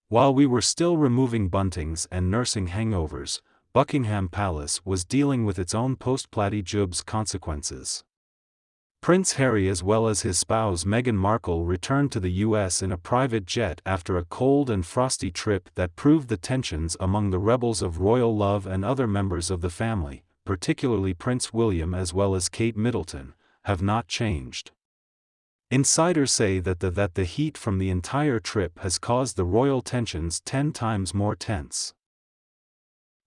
While we were still removing buntings and nursing hangovers, Buckingham Palace was dealing with its own post-Platty Joobs consequences. Prince Harry as well as his spouse Meghan Markle returned to the US in a private jet after a cold and frosty trip that proved the tensions among the rebels of royal love and other members of the family, particularly Prince William as well as Kate Middleton, have not changed. Insiders say that the heat from the entire trip has caused the royal tensions 10 times more tense.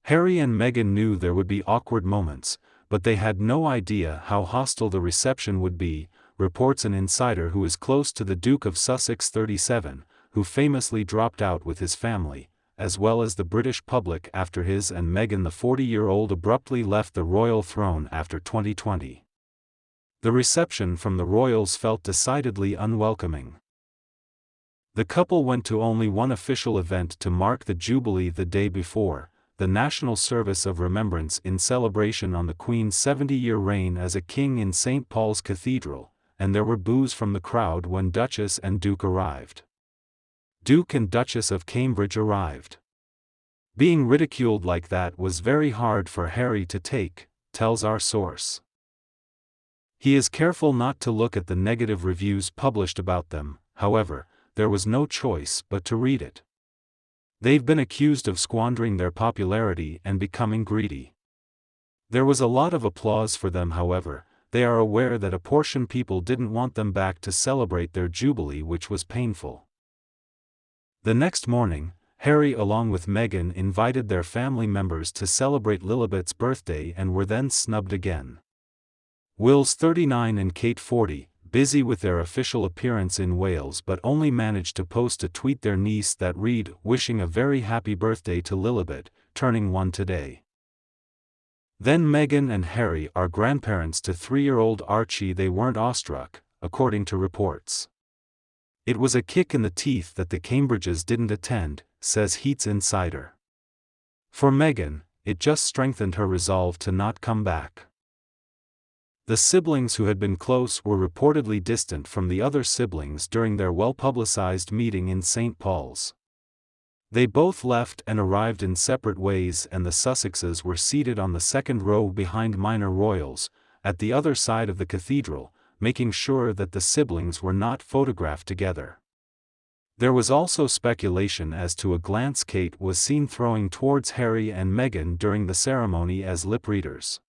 Harry and Meghan knew there would be awkward moments, but they had no idea how hostile the reception would be, reports an insider who is close to the Duke of Sussex 37, who famously dropped out with his family, as well as the British public after his and Meghan the 40-year-old abruptly left the royal throne after 2020. The reception from the royals felt decidedly unwelcoming. The couple went to only one official event to mark the Jubilee the day before, the National Service of Remembrance in celebration on the Queen's 70-year reign as a king in St. Paul's Cathedral, and there were boos from the crowd when Duchess and Duke arrived. Duke and Duchess of Cambridge arrived. Being ridiculed like that was very hard for Harry to take, tells our source. He is careful not to look at the negative reviews published about them, however, there was no choice but to read it. They've been accused of squandering their popularity and becoming greedy. There was a lot of applause for them, however, they are aware that a portion people didn't want them back to celebrate their jubilee, which was painful. The next morning, Harry along with Meghan invited their family members to celebrate Lilibet's birthday and were then snubbed again. Will's 39 and Kate 40, busy with their official appearance in Wales but only managed to post a tweet their niece that read, "Wishing a very happy birthday to Lilibet, turning 1 today." Then Meghan and Harry are grandparents to 3-year-old Archie. They weren't awestruck, according to reports. It was a kick in the teeth that the Cambridges didn't attend, says Heat's insider. For Meghan, it just strengthened her resolve to not come back. The siblings who had been close were reportedly distant from the other siblings during their well-publicized meeting in St. Paul's. They both left and arrived in separate ways, and the Sussexes were seated on the second row behind minor royals, at the other side of the cathedral, making sure that the siblings were not photographed together. There was also speculation as to a glance Kate was seen throwing towards Harry and Meghan during the ceremony as lip readers.